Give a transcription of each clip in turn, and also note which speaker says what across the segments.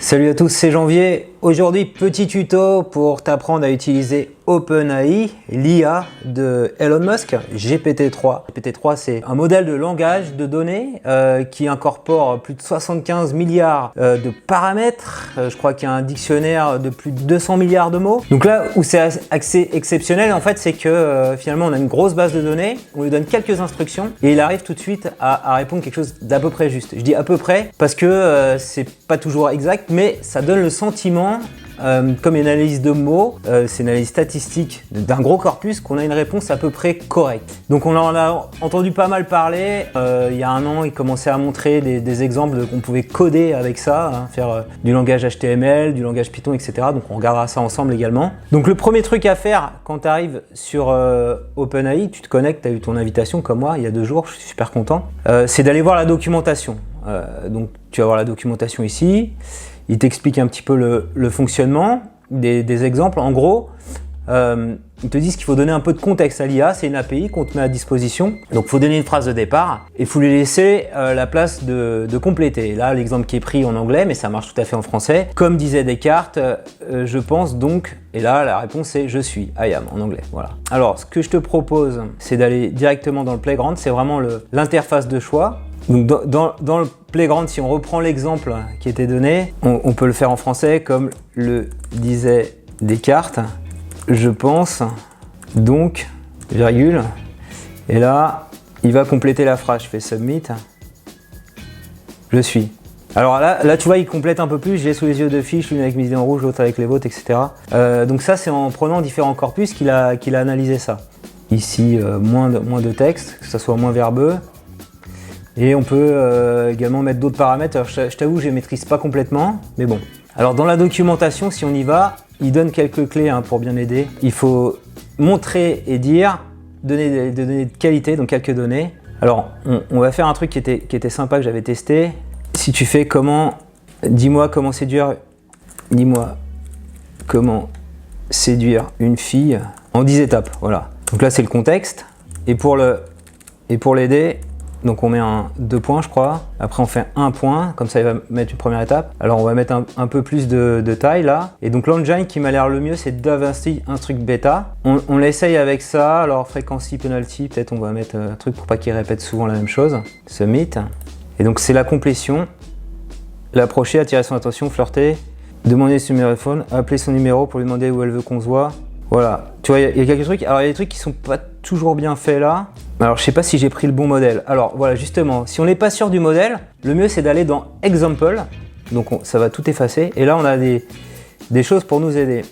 Speaker 1: Salut à tous, c'est Janvier. Aujourd'hui, petit tuto pour t'apprendre à utiliser OpenAI, l'IA de Elon Musk, GPT-3. GPT-3, c'est un modèle de langage de données qui incorpore plus de 75 milliards de paramètres. Je crois qu'il y a un dictionnaire de plus de 200 milliards de mots. Donc là où c'est assez exceptionnel, en fait, c'est que finalement, on a une grosse base de données, on lui donne quelques instructions et il arrive tout de suite à répondre quelque chose d'à peu près juste. Je dis à peu près parce que c'est pas toujours exact, mais ça donne le sentiment, comme une analyse de mots, c'est une analyse statistique d'un gros corpus, qu'on a une réponse à peu près correcte. Donc on en a entendu pas mal parler. Il y a un an, il commençait à montrer des exemples qu'on pouvait coder avec ça, hein, faire du langage HTML, du langage Python, etc. Donc on regardera ça ensemble également. Donc le premier truc à faire quand tu arrives sur OpenAI, tu te connectes, tu as eu ton invitation comme moi il y a 2 jours, je suis super content, c'est d'aller voir la documentation. Donc tu vas voir la documentation ici. Il t'explique un petit peu le fonctionnement, des exemples. En gros, ils te disent qu'il faut donner un peu de contexte à l'IA. C'est une API qu'on te met à disposition. Donc, il faut donner une phrase de départ et il faut lui laisser la place de compléter. Là, l'exemple qui est pris en anglais, mais ça marche tout à fait en français. Comme disait Descartes, je pense donc, et là, la réponse est « je suis », I am en anglais. Voilà. Alors, ce que je te propose, c'est d'aller directement dans le playground. C'est vraiment l'interface de choix. Donc dans le playground, si on reprend l'exemple qui était donné, on peut le faire en français comme le disait Descartes. Je pense, donc, virgule. Et là, il va compléter la phrase. Je fais submit. Je suis. Alors là, tu vois, il complète un peu plus. J'ai sous les yeux 2 fiches, l'une avec mes idées en rouge, l'autre avec les vôtres, etc. Donc ça, c'est en prenant différents corpus qu'il a analysé ça. Ici, moins de texte, que ça soit moins verbeux. Et on peut également mettre d'autres paramètres. Alors, je t'avoue, je ne les maîtrise pas complètement, mais bon. Alors dans la documentation, si on y va, il donne quelques clés pour bien aider. Il faut montrer et dire, donner des données de qualité, donc quelques données. Alors on va faire un truc qui était sympa, que j'avais testé. Si tu fais dis-moi comment séduire une fille en 10 étapes. Voilà. Donc là c'est le contexte. Et pour l'aider, donc on met 2 points je crois, après on fait 1 point, comme ça il va mettre une première étape. Alors on va mettre un peu plus de taille là. Et donc l'engine qui m'a l'air le mieux c'est Davinci Instruct Beta. On l'essaye avec ça, alors frequency penalty, peut-être on va mettre un truc pour pas qu'il répète souvent la même chose. Submit. Et donc c'est la complétion. L'approcher, attirer son attention, flirter, demander son numéro de téléphone, appeler son numéro pour lui demander où elle veut qu'on se voit. Voilà, tu vois, il y a quelques trucs. Alors il y a des trucs qui sont pas toujours bien faits là. Alors je sais pas si j'ai pris le bon modèle. Alors voilà, justement, si on n'est pas sûr du modèle, le mieux c'est d'aller dans Example. Donc ça va tout effacer. Et là on a des choses pour nous aider.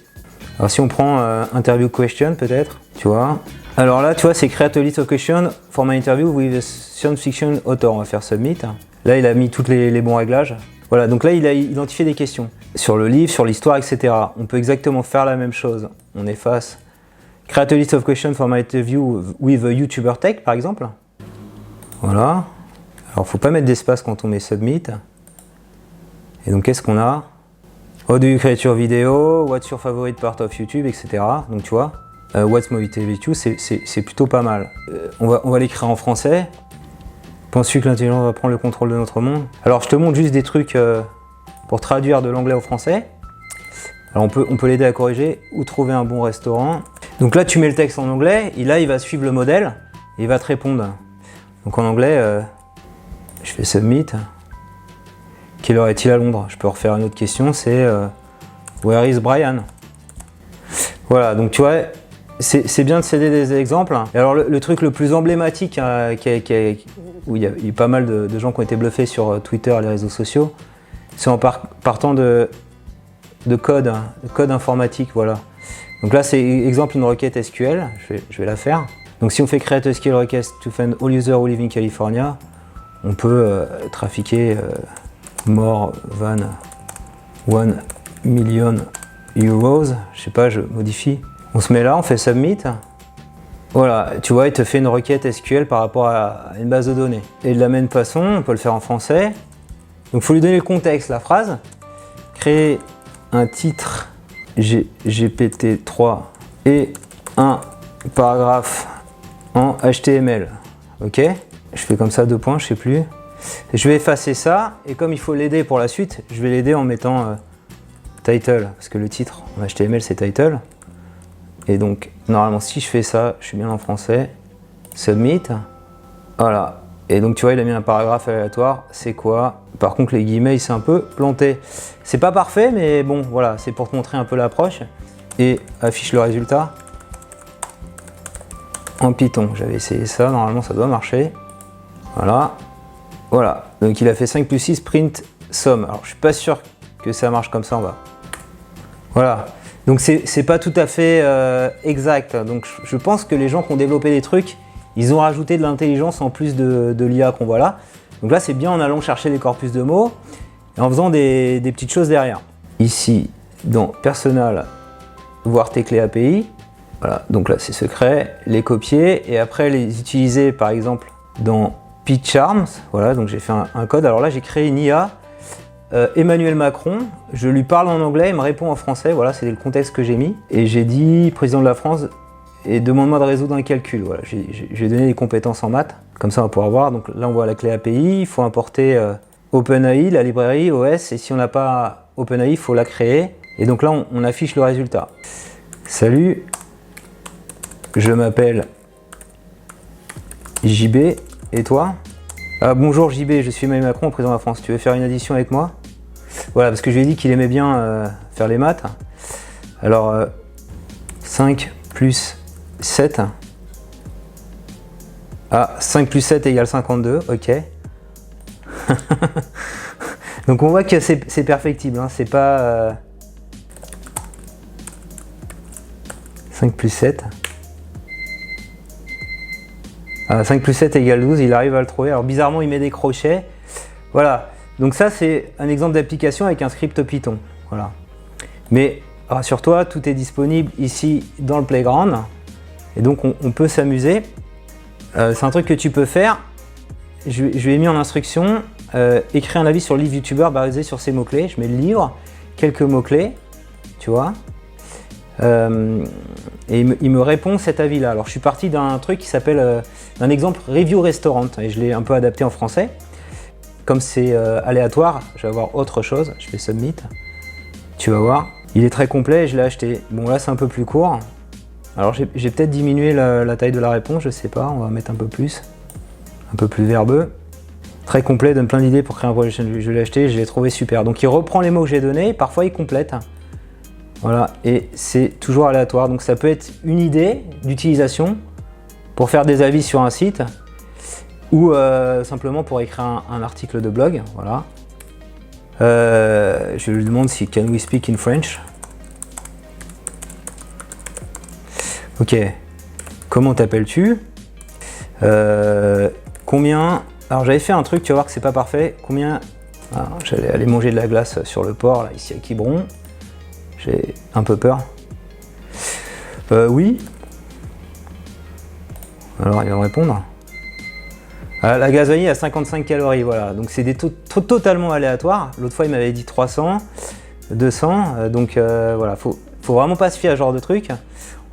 Speaker 1: Alors si on prend Interview Question peut-être, tu vois. Alors là tu vois c'est Create a list of questions for my interview with a science fiction author. On va faire Submit. Là il a mis tous les bons réglages. Voilà, donc là il a identifié des questions. Sur le livre, sur l'histoire, etc. On peut exactement faire la même chose. On efface. Create a list of questions for my interview with a YouTuber tech, par exemple. Voilà. Alors, faut pas mettre d'espace quand on met Submit. Et donc, qu'est-ce qu'on a? How do you create your video? What's your favorite part of YouTube, etc. Donc, tu vois, what's my favorite video, c'est plutôt pas mal. On va l'écrire en français. Penses-tu que l'intelligence va prendre le contrôle de notre monde? Alors, je te montre juste des trucs pour traduire de l'anglais au français. Alors, on peut l'aider à corriger ou trouver un bon restaurant. Donc là, tu mets le texte en anglais, et là, il va suivre le modèle, et il va te répondre. Donc en anglais, je fais Submit. Quelle heure est-il à Londres? Je peux refaire une autre question, c'est Where is Brian? Voilà, donc tu vois, c'est bien de s'aider des exemples. Et alors le truc le plus emblématique, où il y a eu pas mal de gens qui ont été bluffés sur Twitter et les réseaux sociaux, c'est en partant de code informatique, voilà. Donc là, c'est exemple une requête SQL, je vais la faire. Donc si on fait create a SQL request to find all users who live in California, on peut trafiquer more than 1 million euros. Je sais pas, je modifie. On se met là, on fait submit. Voilà, tu vois, il te fait une requête SQL par rapport à une base de données. Et de la même façon, on peut le faire en français. Donc il faut lui donner le contexte, la phrase. Créer un titre GPT-3 et un paragraphe en HTML. Ok, je fais comme ça 2 points, je sais plus. Je vais effacer ça, et comme il faut l'aider pour la suite, je vais l'aider en mettant title, parce que le titre en HTML c'est title. Et donc, normalement, si je fais ça, je suis bien en français, submit, voilà. Et donc, tu vois, il a mis un paragraphe aléatoire, c'est quoi? Par contre, les guillemets, il s'est un peu planté. C'est pas parfait, mais bon, voilà, c'est pour te montrer un peu l'approche. Et affiche le résultat en Python. J'avais essayé ça, normalement, ça doit marcher. Voilà. Voilà. Donc, il a fait 5 plus 6 print somme. Alors, je suis pas sûr que ça marche comme ça en bas. Voilà. Donc c'est pas tout à fait exact. Donc je pense que les gens qui ont développé des trucs, ils ont rajouté de l'intelligence en plus de l'IA qu'on voit là. Donc là c'est bien en allant chercher des corpus de mots et en faisant des petites choses derrière. Ici dans Personal, voir tes clés API. Voilà, donc là c'est secret, les copier et après les utiliser par exemple dans PyCharms. Voilà, donc j'ai fait un code. Alors là j'ai créé une IA. Emmanuel Macron, je lui parle en anglais, il me répond en français, voilà, c'est le contexte que j'ai mis. Et j'ai dit, président de la France, et demande-moi de résoudre un calcul. Voilà, j'ai donné des compétences en maths, comme ça on va pouvoir voir. Donc là on voit la clé API, il faut importer OpenAI, la librairie OS, et si on n'a pas OpenAI, il faut la créer. Et donc là on affiche le résultat. Salut, je m'appelle JB, et toi? Bonjour JB, je suis Emmanuel Macron, président de la France. Tu veux faire une addition avec moi? Voilà, parce que je lui ai dit qu'il aimait bien faire les maths. Alors, 5 plus 7. 5 plus 7 égale 52, ok. Donc on voit que c'est perfectible, hein. C'est pas 5 plus 7. 5 plus 7 égale 12, il arrive à le trouver. Alors bizarrement, il met des crochets. Voilà. Donc ça, c'est un exemple d'application avec un script Python. Voilà. Mais rassure-toi, tout est disponible ici dans le Playground. Et donc, on peut s'amuser. C'est un truc que tu peux faire. Je lui ai mis en instruction, écrire un avis sur le livre YouTuber basé sur ces mots-clés. Je mets le livre, quelques mots-clés, tu vois. Et il me répond cet avis-là. Alors je suis parti d'un truc qui s'appelle un exemple Review Restaurant et je l'ai un peu adapté en français. Comme c'est aléatoire, je vais avoir autre chose. Je fais Submit. Tu vas voir. Il est très complet et je l'ai acheté. Bon là c'est un peu plus court. Alors j'ai peut-être diminué la taille de la réponse, je sais pas. On va mettre un peu plus verbeux. Très complet, donne plein d'idées pour créer un projet. Je l'ai acheté, je l'ai trouvé super. Donc il reprend les mots que j'ai donnés, parfois il complète. Voilà, et c'est toujours aléatoire, donc ça peut être une idée d'utilisation pour faire des avis sur un site ou simplement pour écrire un article de blog, voilà. Je lui demande si can we speak in French. Ok, comment t'appelles-tu? Combien? Alors j'avais fait un truc, tu vas voir que c'est pas parfait. Combien? J'allais aller manger de la glace sur le port, là, ici à Quiberon. J'ai un peu peur. Oui. Alors il va me répondre. La glace vanille à 55 calories, voilà. Donc c'est des taux totalement aléatoires. L'autre fois il m'avait dit 300, 200. Donc voilà, faut vraiment pas se fier à ce genre de truc.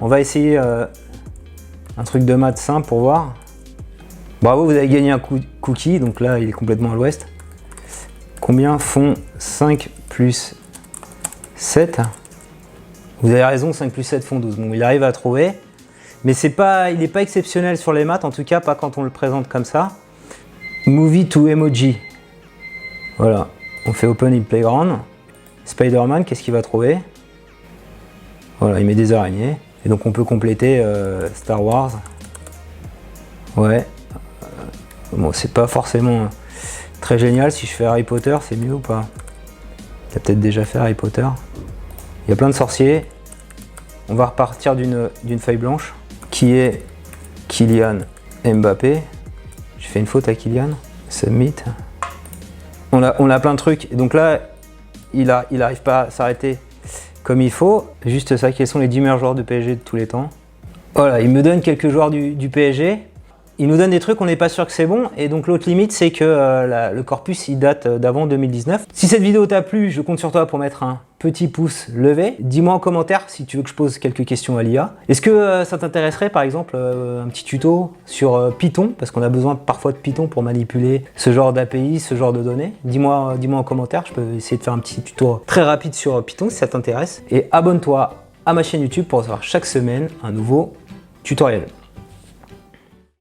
Speaker 1: On va essayer un truc de maths simple pour voir. Bravo, vous avez gagné un cookie. Donc là il est complètement à l'ouest. Combien font 5 plus 7? Vous avez raison, 5 plus 7 font 12. Bon, il arrive à trouver, mais il n'est pas exceptionnel sur les maths, en tout cas pas quand on le présente comme ça. Movie to emoji. Voilà, on fait Open in Playground. Spider-Man, qu'est-ce qu'il va trouver? Voilà, il met des araignées. Et donc on peut compléter Star Wars. Ouais. Bon, c'est pas forcément très génial. Si je fais Harry Potter, c'est mieux ou pas? Il a peut-être déjà fait Harry Potter. Il y a plein de sorciers. On va repartir d'une feuille blanche qui est Kylian Mbappé. J'ai fait une faute à Kylian. Submit. On a plein de trucs. Et donc là, il n'arrive pas à s'arrêter comme il faut. Juste ça, quels sont les 10 meilleurs joueurs de PSG de tous les temps? Voilà, il me donne quelques joueurs du PSG. Il nous donne des trucs, on n'est pas sûr que c'est bon, et donc l'autre limite, c'est que le corpus, il date d'avant 2019. Si cette vidéo t'a plu, je compte sur toi pour mettre un petit pouce levé. Dis-moi en commentaire si tu veux que je pose quelques questions à l'IA. Est-ce que ça t'intéresserait, par exemple, un petit tuto sur Python, parce qu'on a besoin parfois de Python pour manipuler ce genre d'API, ce genre de données. Dis-moi en commentaire, je peux essayer de faire un petit tuto très rapide sur Python si ça t'intéresse. Et abonne-toi à ma chaîne YouTube pour recevoir chaque semaine un nouveau tutoriel.